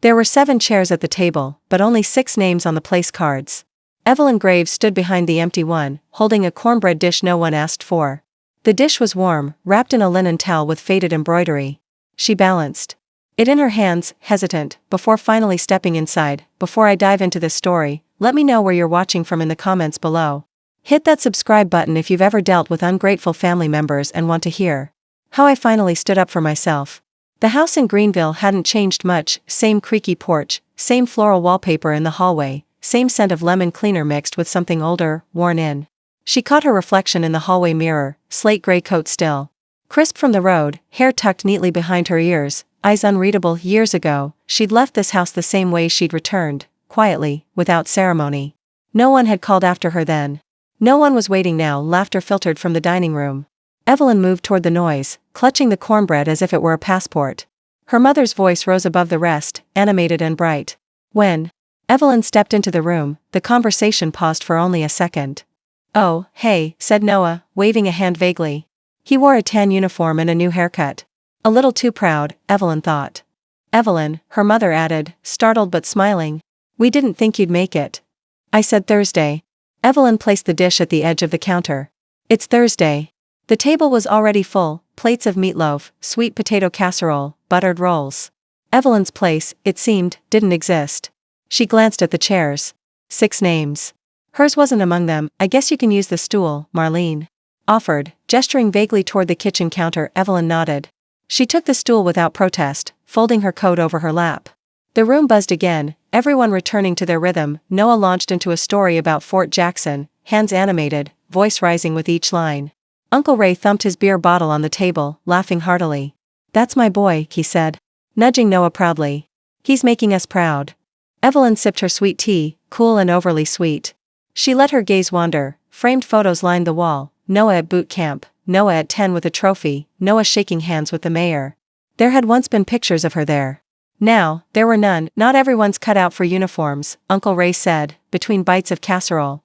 There were 7 chairs at the table, but only 6 names on the place cards. Evelyn Graves stood behind the empty one, holding a cornbread dish no one asked for. The dish was warm, wrapped in a linen towel with faded embroidery. She balanced it in her hands, hesitant, before finally stepping inside. Before I dive into this story, let me know where you're watching from in the comments below. Hit that subscribe button if you've ever dealt with ungrateful family members and want to hear how I finally stood up for myself. The house in Greenville hadn't changed much, same creaky porch, same floral wallpaper in the hallway, same scent of lemon cleaner mixed with something older, worn in. She caught her reflection in the hallway mirror, slate gray coat still crisp from the road, hair tucked neatly behind her ears, eyes unreadable. Years ago, she'd left this house the same way she'd returned, quietly, without ceremony. No one had called after her then. No one was waiting now. Laughter filtered from the dining room. Evelyn moved toward the noise, clutching the cornbread as if it were a passport. Her mother's voice rose above the rest, animated and bright. When Evelyn stepped into the room, the conversation paused for only a second. "Oh, hey," said Noah, waving a hand vaguely. He wore a tan uniform and a new haircut. A little too proud, Evelyn thought. "Evelyn," her mother added, startled but smiling. "We didn't think you'd make it." "I said Thursday." Evelyn placed the dish at the edge of the counter. "It's Thursday." The table was already full, plates of meatloaf, sweet potato casserole, buttered rolls. Evelyn's place, it seemed, didn't exist. She glanced at the chairs. 6 names. Hers wasn't among them. "I guess you can use the stool," Marlene offered, gesturing vaguely toward the kitchen counter. Evelyn nodded. She took the stool without protest, folding her coat over her lap. The room buzzed again, everyone returning to their rhythm. Noah launched into a story about Fort Jackson, hands animated, voice rising with each line. Uncle Ray thumped his beer bottle on the table, laughing heartily. "That's my boy," he said, nudging Noah proudly. "He's making us proud." Evelyn sipped her sweet tea, cool and overly sweet. She let her gaze wander. Framed photos lined the wall. Noah at boot camp, Noah at 10 with a trophy, Noah shaking hands with the mayor. There had once been pictures of her there. Now, there were none. "Not everyone's cut out for uniforms," Uncle Ray said, between bites of casserole.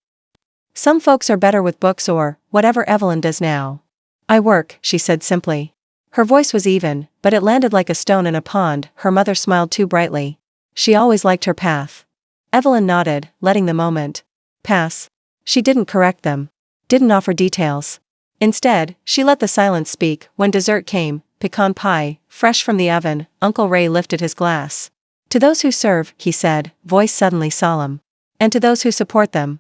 "Some folks are better with books or whatever Evelyn does now." "I work," she said simply. Her voice was even, but it landed like a stone in a pond. Her mother smiled too brightly. "She always liked her path." Evelyn nodded, letting the moment pass. She didn't correct them. Didn't offer details. Instead, she let the silence speak. When dessert came, pecan pie, fresh from the oven, Uncle Ray lifted his glass. "To those who serve," he said, voice suddenly solemn. "And to those who support them."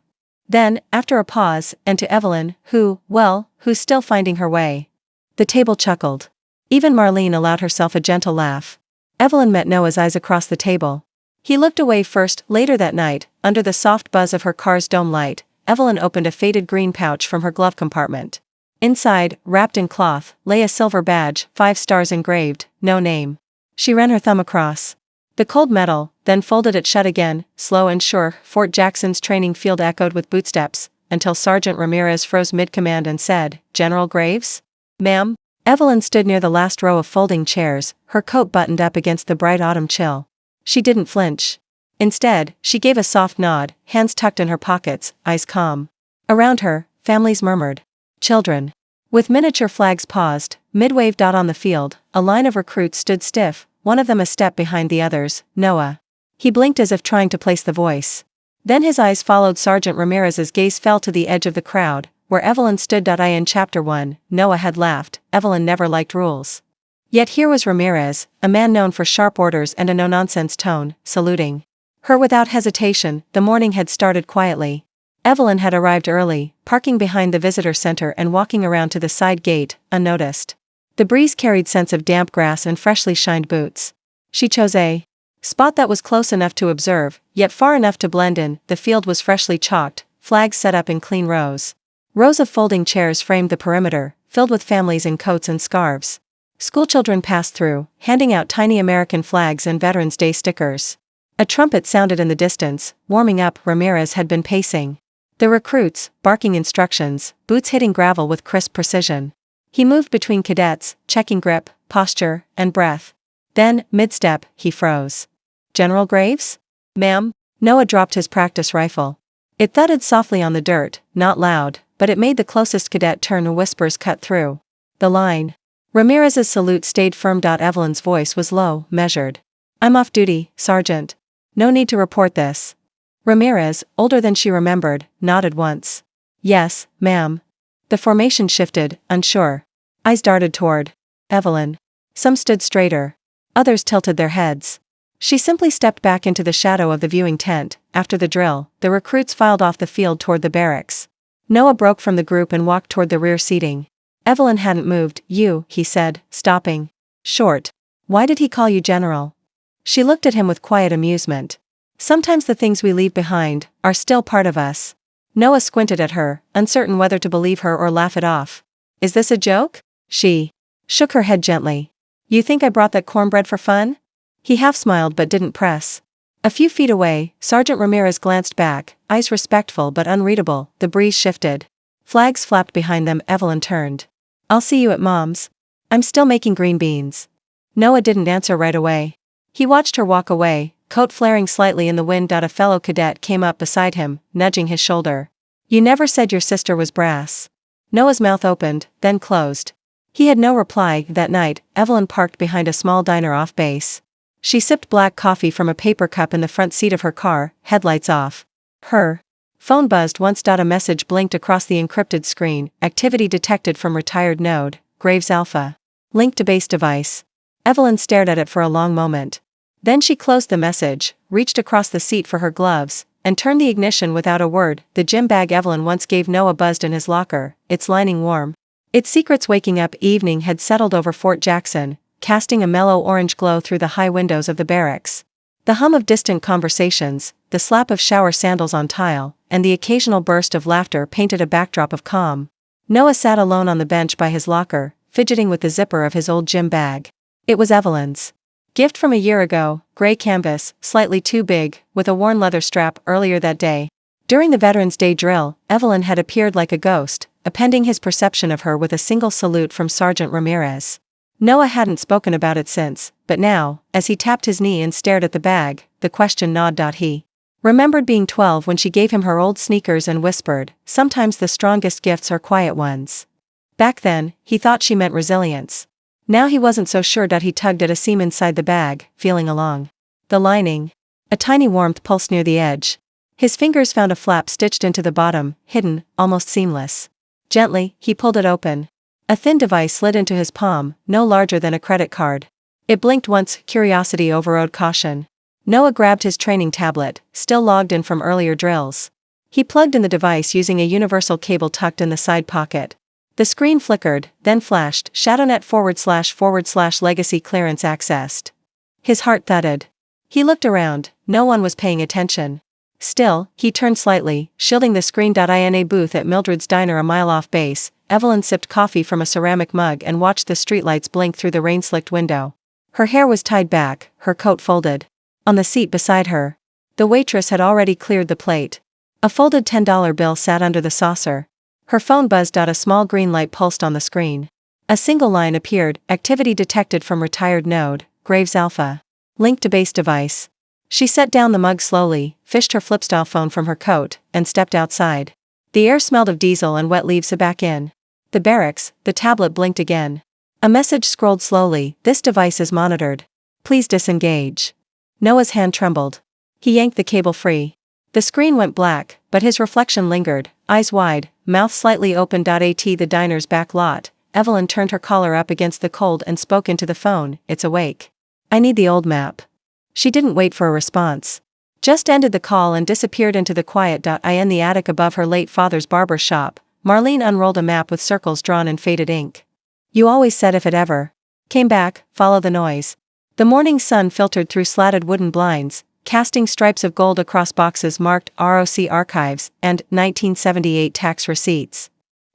Then, after a pause, "And to Evelyn, who's still finding her way." The table chuckled. Even Marlene allowed herself a gentle laugh. Evelyn met Noah's eyes across the table. He looked away first. Later that night, under the soft buzz of her car's dome light, Evelyn opened a faded green pouch from her glove compartment. Inside, wrapped in cloth, lay a silver badge, 5 stars engraved, no name. She ran her thumb across the cold metal, then folded it shut again, slow and sure. Fort Jackson's training field echoed with bootsteps, until Sergeant Ramirez froze mid-command and said, "General Graves?" "Ma'am?" Evelyn stood near the last row of folding chairs, her coat buttoned up against the bright autumn chill. She didn't flinch. Instead, she gave a soft nod, hands tucked in her pockets, eyes calm. Around her, families murmured. Children. With miniature flags paused, mid-wave dot on the field, a line of recruits stood stiff, one of them a step behind the others, Noah. He blinked as if trying to place the voice. Then his eyes followed Sergeant Ramirez's gaze fell to the edge of the crowd, where Evelyn stood. In Chapter 1, Noah had laughed. Evelyn never liked rules. Yet here was Ramirez, a man known for sharp orders and a no-nonsense tone, saluting her without hesitation. The morning had started quietly. Evelyn had arrived early, parking behind the visitor center and walking around to the side gate, unnoticed. The breeze carried scents of damp grass and freshly shined boots. She chose a spot that was close enough to observe, yet far enough to blend in. The field was freshly chalked, flags set up in clean rows. Rows of folding chairs framed the perimeter, filled with families in coats and scarves. Schoolchildren passed through, handing out tiny American flags and Veterans Day stickers. A trumpet sounded in the distance. Warming up, Ramirez had been pacing the recruits, barking instructions, boots hitting gravel with crisp precision. He moved between cadets, checking grip, posture, and breath. Then, mid-step, he froze. "General Graves?" "Ma'am?" Noah dropped his practice rifle. It thudded softly on the dirt, not loud, but it made the closest cadet turn. Whispers cut through the line. Ramirez's salute stayed firm. Evelyn's voice was low, measured. I'm off duty, Sergeant. No need to report this. Ramirez, older than she remembered, nodded once. Yes, ma'am. The formation shifted, unsure. Eyes darted toward Evelyn. Some stood straighter. Others tilted their heads. She simply stepped back into the shadow of the viewing tent. After the drill, the recruits filed off the field toward the barracks. Noah broke from the group and walked toward the rear seating. Evelyn hadn't moved. You, he said, stopping short. Why did he call you General? She looked at him with quiet amusement. Sometimes the things we leave behind are still part of us. Noah squinted at her, uncertain whether to believe her or laugh it off. Is this a joke? She shook her head gently. You think I brought that cornbread for fun? He half smiled but didn't press. A few feet away, Sergeant Ramirez glanced back, eyes respectful but unreadable. The breeze shifted. Flags flapped behind them. Evelyn turned. I'll see you at Mom's. I'm still making green beans. Noah didn't answer right away. He watched her walk away, coat flaring slightly in the wind. A fellow cadet came up beside him, nudging his shoulder. You never said your sister was brass. Noah's mouth opened, then closed. He had no reply. That night, Evelyn parked behind a small diner off base. She sipped black coffee from a paper cup in the front seat of her car, headlights off. Her phone buzzed once. A message blinked across the encrypted screen. Activity detected from retired node, Graves Alpha. Link to base device. Evelyn stared at it for a long moment. Then she closed the message, reached across the seat for her gloves, and turned the ignition without a word. The gym bag Evelyn once gave Noah buzzed in his locker, its lining warm. Its secrets waking up. Evening had settled over Fort Jackson, casting a mellow orange glow through the high windows of the barracks. The hum of distant conversations, the slap of shower sandals on tile, and the occasional burst of laughter painted a backdrop of calm. Noah sat alone on the bench by his locker, fidgeting with the zipper of his old gym bag. It was Evelyn's gift from a year ago, gray canvas, slightly too big, with a worn leather strap. Earlier that day, during the Veterans Day drill, Evelyn had appeared like a ghost, appending his perception of her with a single salute from Sergeant Ramirez. Noah hadn't spoken about it since, but now, as he tapped his knee and stared at the bag, the question gnawed. He remembered being 12 when she gave him her old sneakers and whispered, sometimes the strongest gifts are quiet ones. Back then, he thought she meant resilience. Now he wasn't so sure. He tugged at a seam inside the bag, feeling along the lining. A tiny warmth pulsed near the edge. His fingers found a flap stitched into the bottom, hidden, almost seamless. Gently, he pulled it open. A thin device slid into his palm, no larger than a credit card. It blinked once. Curiosity overrode caution. Noah grabbed his training tablet, still logged in from earlier drills. He plugged in the device using a universal cable tucked in the side pocket. The screen flickered, then flashed, ShadowNet // legacy clearance accessed. His heart thudded. He looked around, no one was paying attention. Still, he turned slightly, shielding the screen. In a booth at Mildred's Diner a mile off base, Evelyn sipped coffee from a ceramic mug and watched the streetlights blink through the rain-slicked window. Her hair was tied back, her coat folded. On the seat beside her, the waitress had already cleared the plate. A folded $10 bill sat under the saucer. Her phone buzzed. A small green light pulsed on the screen. A single line appeared, activity detected from retired node, Graves Alpha. Link to base device. She set down the mug slowly, fished her flip-style phone from her coat, and stepped outside. The air smelled of diesel and wet leaves. Back in the barracks, the tablet blinked again. A message scrolled slowly, this device is monitored. Please disengage. Noah's hand trembled. He yanked the cable free. The screen went black, but his reflection lingered, eyes wide, mouth slightly open. At the diner's back lot, Evelyn turned her collar up against the cold and spoke into the phone, it's awake. I need the old map. She didn't wait for a response. Just ended the call and disappeared into the quiet. In the attic above her late father's barber shop, Marlene unrolled a map with circles drawn in faded ink. You always said if it ever came back, follow the noise. The morning sun filtered through slatted wooden blinds, casting stripes of gold across boxes marked ROC Archives and 1978 tax receipts.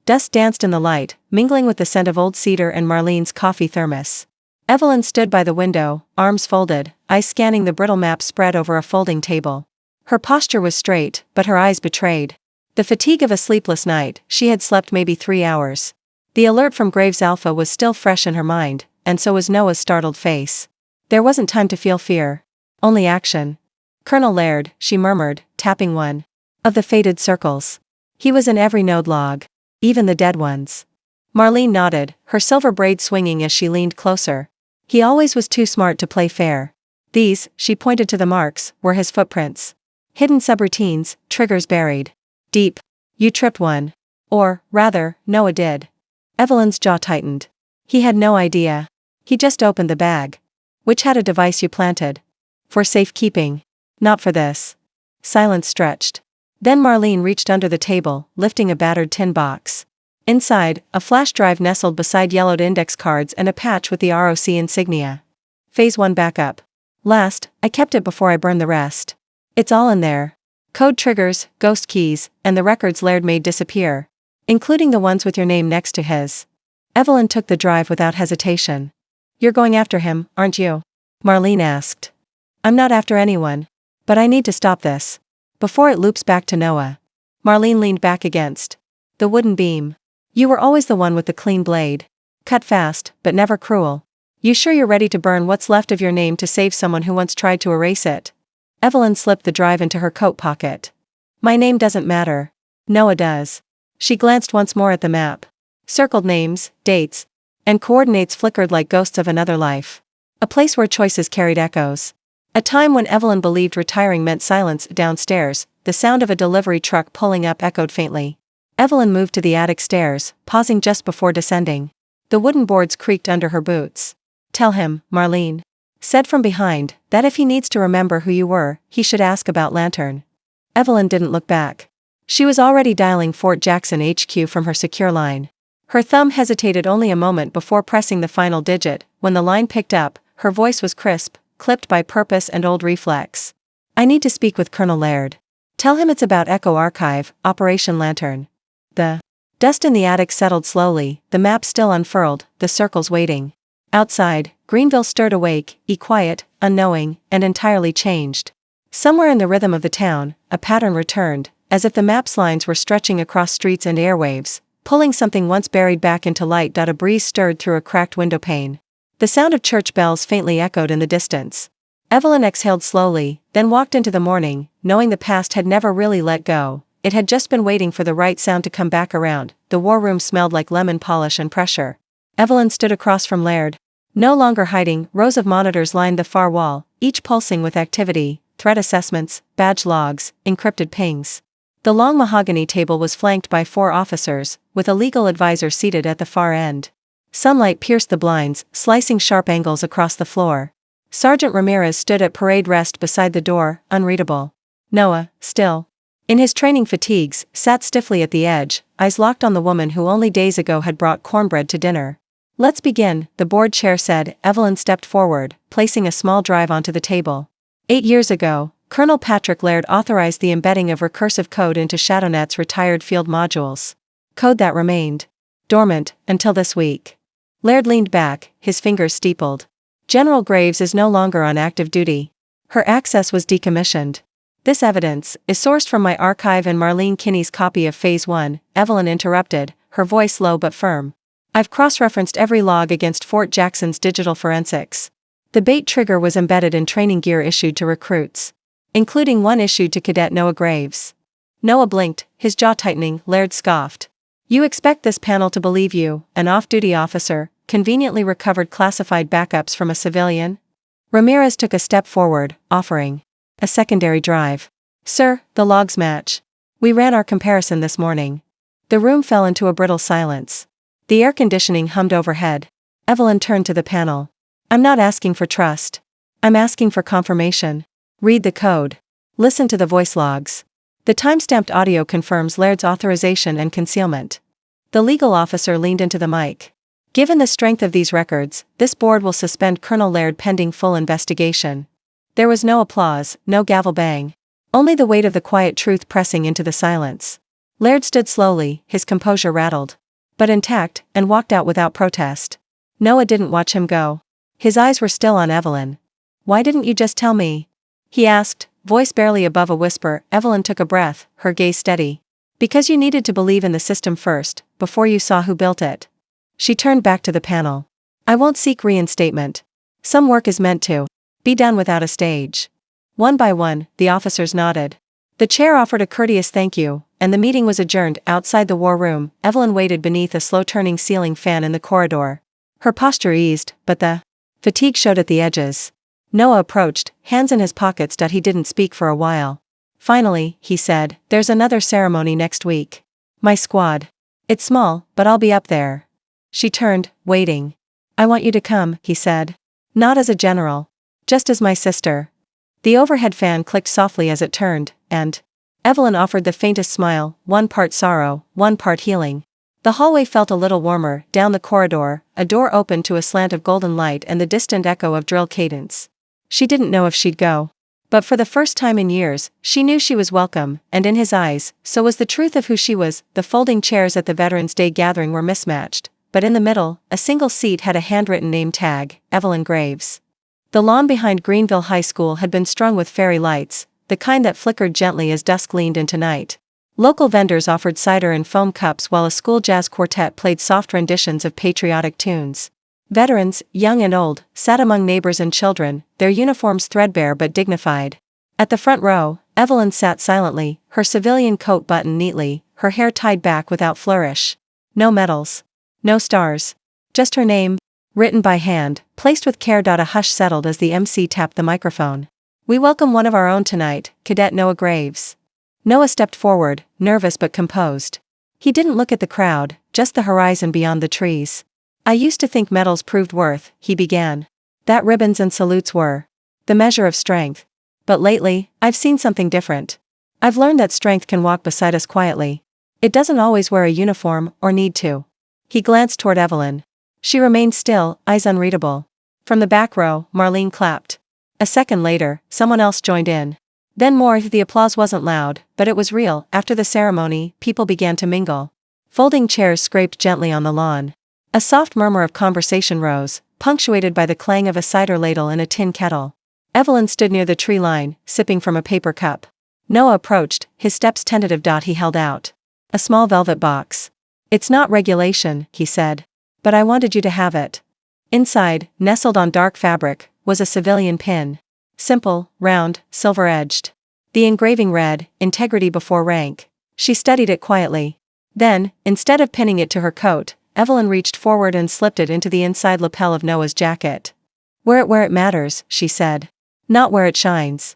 Dust danced in the light, mingling with the scent of old cedar and Marlene's coffee thermos. Evelyn stood by the window, arms folded, eyes scanning the brittle map spread over a folding table. Her posture was straight, but her eyes betrayed the fatigue of a sleepless night. She had slept maybe 3 hours. The alert from Graves Alpha was still fresh in her mind, and so was Noah's startled face. There wasn't time to feel fear. Only action. Colonel Laird, she murmured, tapping one of the faded circles. He was in every node log. Even the dead ones. Marlene nodded, her silver braid swinging as she leaned closer. He always was too smart to play fair. These, she pointed to the marks, were his footprints. Hidden subroutines, triggers buried deep. You tripped one. Or, rather, Noah did. Evelyn's jaw tightened. He had no idea. He just opened the bag. Which had a device you planted. For safekeeping. Not for this. Silence stretched. Then Marlene reached under the table, lifting a battered tin box. Inside, a flash drive nestled beside yellowed index cards and a patch with the ROC insignia. Phase 1 backup. Last, I kept it before I burned the rest. It's all in there. Code triggers, ghost keys, and the records Laird made disappear. Including the ones with your name next to his. Evelyn took the drive without hesitation. You're going after him, aren't you? Marlene asked. I'm not after anyone. But I need to stop this. Before it loops back to Noah. Marlene leaned back against the wooden beam. You were always the one with the clean blade. Cut fast, but never cruel. You sure you're ready to burn what's left of your name to save someone who once tried to erase it? Evelyn slipped the drive into her coat pocket. My name doesn't matter. Noah does. She glanced once more at the map. Circled names, dates, and coordinates flickered like ghosts of another life. A place where choices carried echoes. A time when Evelyn believed retiring meant silence. Downstairs, the sound of a delivery truck pulling up echoed faintly. Evelyn moved to the attic stairs, pausing just before descending. The wooden boards creaked under her boots. Tell him, Marlene said from behind, that if he needs to remember who you were, he should ask about Lantern. Evelyn didn't look back. She was already dialing Fort Jackson HQ from her secure line. Her thumb hesitated only a moment before pressing the final digit. When the line picked up, her voice was crisp, clipped by purpose and old reflex. I need to speak with Colonel Laird. Tell him it's about Echo Archive, Operation Lantern. The dust in the attic settled slowly, the map still unfurled, the circles waiting. Outside, Greenville stirred awake, quiet, unknowing, and entirely changed. Somewhere in the rhythm of the town, a pattern returned, as if the map's lines were stretching across streets and airwaves, pulling something once buried back into light. A breeze stirred through a cracked window pane. The sound of church bells faintly echoed in the distance. Evelyn exhaled slowly, then walked into the morning, knowing the past had never really let go. It had just been waiting for the right sound to come back around. The war room smelled like lemon polish and pressure. Evelyn stood across from Laird. No longer hiding, rows of monitors lined the far wall, each pulsing with activity, threat assessments, badge logs, encrypted pings. The long mahogany table was flanked by 4 officers, with a legal advisor seated at the far end. Sunlight pierced the blinds, slicing sharp angles across the floor. Sergeant Ramirez stood at parade rest beside the door, unreadable. Noah, still in his training fatigues, sat stiffly at the edge, eyes locked on the woman who only days ago had brought cornbread to dinner. Let's begin, the board chair said. Evelyn stepped forward, placing a small drive onto the table. 8 years ago, Colonel Patrick Laird authorized the embedding of recursive code into ShadowNet's retired field modules. Code that remained dormant until this week. Laird leaned back, his fingers steepled. General Graves is no longer on active duty. Her access was decommissioned. This evidence is sourced from my archive and Marlene Kinney's copy of Phase 1, Evelyn interrupted, her voice low but firm. I've cross-referenced every log against Fort Jackson's digital forensics. The bait trigger was embedded in training gear issued to recruits, including one issued to Cadet Noah Graves. Noah blinked, his jaw tightening. Laird scoffed. You expect this panel to believe you, an off-duty officer, conveniently recovered classified backups from a civilian? Ramirez took a step forward, offering a secondary drive. Sir, the logs match. We ran our comparison this morning. The room fell into a brittle silence. The air conditioning hummed overhead. Evelyn turned to the panel. I'm not asking for trust. I'm asking for confirmation. Read the code. Listen to the voice logs. The time-stamped audio confirms Laird's authorization and concealment. The legal officer leaned into the mic. Given the strength of these records, this board will suspend Colonel Laird pending full investigation. There was no applause, no gavel bang. Only the weight of the quiet truth pressing into the silence. Laird stood slowly, his composure rattled, but intact, and walked out without protest. Noah didn't watch him go. His eyes were still on Evelyn. Why didn't you just tell me? He asked, voice barely above a whisper. Evelyn took a breath, her gaze steady. Because you needed to believe in the system first, before you saw who built it. She turned back to the panel. I won't seek reinstatement. Some work is meant to be done without a stage. One by one, the officers nodded. The chair offered a courteous thank you, and the meeting was adjourned. Outside the war room, Evelyn waited beneath a slow-turning ceiling fan in the corridor. Her posture eased, but the fatigue showed at the edges. Noah approached, hands in his pockets. He didn't speak for a while. Finally, he said, "There's another ceremony next week. My squad. It's small, but I'll be up there." She turned, waiting. "I want you to come," he said. "Not as a general. Just as my sister." The overhead fan clicked softly as it turned, and Evelyn offered the faintest smile, one part sorrow, one part healing. The hallway felt a little warmer. Down the corridor, a door opened to a slant of golden light and the distant echo of drill cadence. She didn't know if she'd go. But for the first time in years, she knew she was welcome, and in his eyes, so was the truth of who she was. The folding chairs at the Veterans Day gathering were mismatched, but in the middle, a single seat had a handwritten name tag, Evelyn Graves. The lawn behind Greenville High School had been strung with fairy lights, the kind that flickered gently as dusk leaned into night. Local vendors offered cider in foam cups while a school jazz quartet played soft renditions of patriotic tunes. Veterans, young and old, sat among neighbors and children, their uniforms threadbare but dignified. At the front row, Evelyn sat silently, her civilian coat buttoned neatly, her hair tied back without flourish. No medals. No stars. Just her name, written by hand, placed with care. A hush settled as the MC tapped the microphone. "We welcome one of our own tonight, Cadet Noah Graves." Noah stepped forward, nervous but composed. He didn't look at the crowd, just the horizon beyond the trees. "I used to think medals proved worth," he began. "That ribbons and salutes were the measure of strength. But lately, I've seen something different. I've learned that strength can walk beside us quietly. It doesn't always wear a uniform, or need to." He glanced toward Evelyn. She remained still, eyes unreadable. From the back row, Marlene clapped. A second later, someone else joined in. Then more. The applause wasn't loud, but it was real. After the ceremony, people began to mingle. Folding chairs scraped gently on the lawn. A soft murmur of conversation rose, punctuated by the clang of a cider ladle in a tin kettle. Evelyn stood near the tree line, sipping from a paper cup. Noah approached, his steps tentative. He held out a small velvet box. "It's not regulation," he said. "But I wanted you to have it." Inside, nestled on dark fabric, was a civilian pin. Simple, round, silver-edged. The engraving read, "Integrity before rank." She studied it quietly. Then, instead of pinning it to her coat, Evelyn reached forward and slipped it into the inside lapel of Noah's jacket. "Wear it where it matters," she said. "Not where it shines."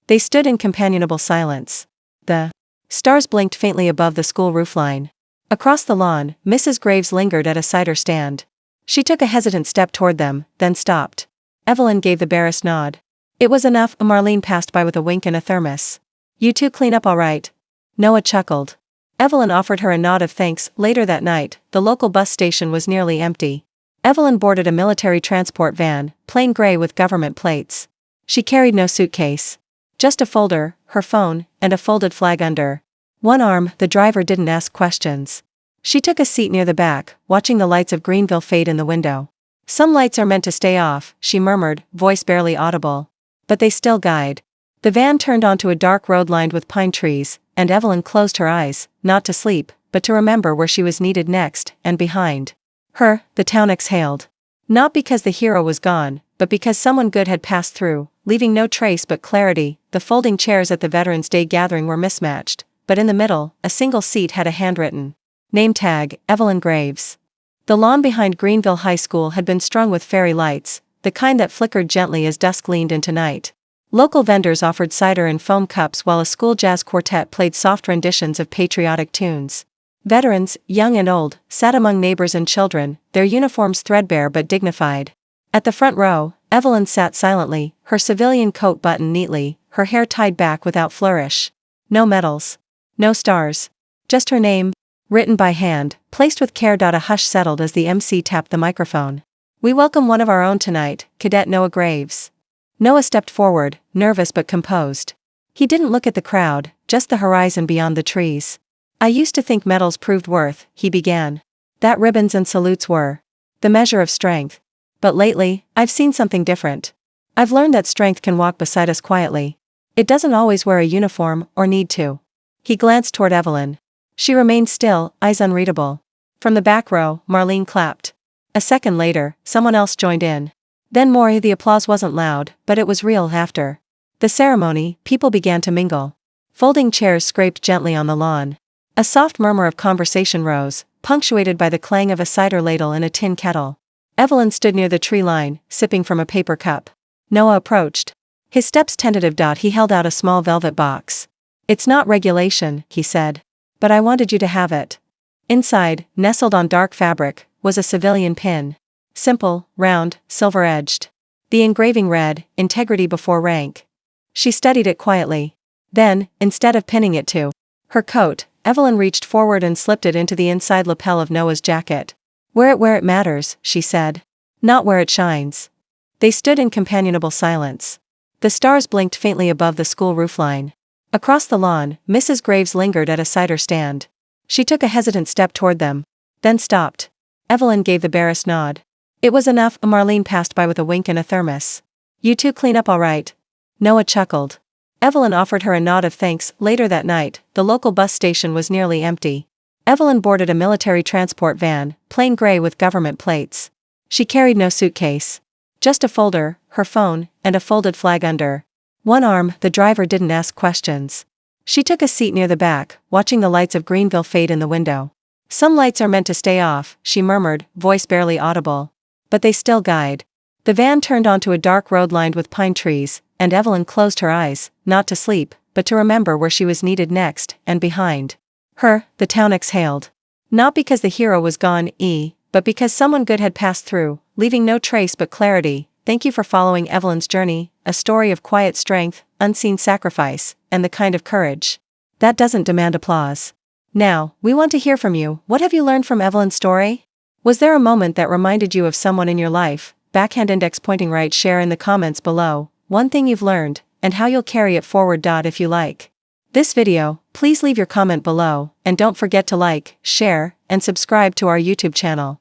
They stood in companionable silence. The stars blinked faintly above the school roofline. Across the lawn, Mrs. Graves lingered at a cider stand. She took a hesitant step toward them, then stopped. Evelyn gave the barest nod. It was enough. Marlene passed by with a wink and a thermos. "You two clean up all right?" Noah chuckled. Evelyn offered her a nod of thanks. Later that night, the local bus station was nearly empty. Evelyn boarded a military transport van, plain gray with government plates. She carried no suitcase. Just a folder, her phone, and a folded flag under one arm. The driver didn't ask questions. She took a seat near the back, watching the lights of Greenville fade in the window. "Some lights are meant to stay off," she murmured, voice barely audible. "But they still guide." The van turned onto a dark road lined with pine trees, and Evelyn closed her eyes, not to sleep, but to remember where she was needed next, and behind her, the town exhaled. Not because the hero was gone, but because someone good had passed through, leaving no trace but clarity. The folding chairs at the Veterans Day gathering were mismatched, but in the middle, a single seat had a handwritten name tag, Evelyn Graves. The lawn behind Greenville High School had been strung with fairy lights, the kind that flickered gently as dusk leaned into night. Local vendors offered cider in foam cups while a school jazz quartet played soft renditions of patriotic tunes. Veterans, young and old, sat among neighbors and children, their uniforms threadbare but dignified. At the front row, Evelyn sat silently, her civilian coat buttoned neatly, her hair tied back without flourish. No medals. No stars. Just her name, written by hand, placed with care. A hush settled as the MC tapped the microphone. "We welcome one of our own tonight, Cadet Noah Graves." Noah stepped forward, nervous but composed. He didn't look at the crowd, just the horizon beyond the trees. "I used to think medals proved worth," he began. "That ribbons and salutes were the measure of strength. But lately, I've seen something different. I've learned that strength can walk beside us quietly. It doesn't always wear a uniform, or need to." He glanced toward Evelyn. She remained still, eyes unreadable. From the back row, Marlene clapped. A second later, someone else joined in. Then more. The applause wasn't loud, but it was real. After the ceremony, people began to mingle. Folding chairs scraped gently on the lawn. A soft murmur of conversation rose, punctuated by the clang of a cider ladle in a tin kettle. Evelyn stood near the tree line, sipping from a paper cup. Noah approached. His steps tentative. He held out a small velvet box. It's not regulation, he said. But I wanted you to have it. Inside, nestled on dark fabric, was a civilian pin. Simple, round, silver-edged. The engraving read, "Integrity before rank." She studied it quietly. Then, instead of pinning it to her coat, Evelyn reached forward and slipped it into the inside lapel of Noah's jacket. "Wear it where it matters," she said. "Not where it shines." They stood in companionable silence. The stars blinked faintly above the school roofline. Across the lawn, Mrs. Graves lingered at a cider stand. She took a hesitant step toward them, then stopped. Evelyn gave the barest nod. It was enough. Marlene passed by with a wink and a thermos. "You two clean up all right?" Noah chuckled. Evelyn offered her a nod of thanks. Later that night, the local bus station was nearly empty. Evelyn boarded a military transport van, plain gray with government plates. She carried no suitcase. Just a folder, her phone, and a folded flag under one arm. The driver didn't ask questions. She took a seat near the back, watching the lights of Greenville fade in the window. "Some lights are meant to stay off," she murmured, voice barely audible. "But they still guide." The van turned onto a dark road lined with pine trees, and Evelyn closed her eyes, not to sleep, but to remember where she was needed next, and behind her, the town exhaled. Not because the hero was gone, but because someone good had passed through, leaving no trace but clarity. Thank you for following Evelyn's journey, a story of quiet strength, unseen sacrifice, and the kind of courage that doesn't demand applause. Now, we want to hear from you. What have you learned from Evelyn's story? Was there a moment that reminded you of someone in your life? Backhand index pointing right. Share in the comments below one thing you've learned, and how you'll carry it forward. If you like this video, please leave your comment below, and don't forget to like, share, and subscribe to our YouTube channel.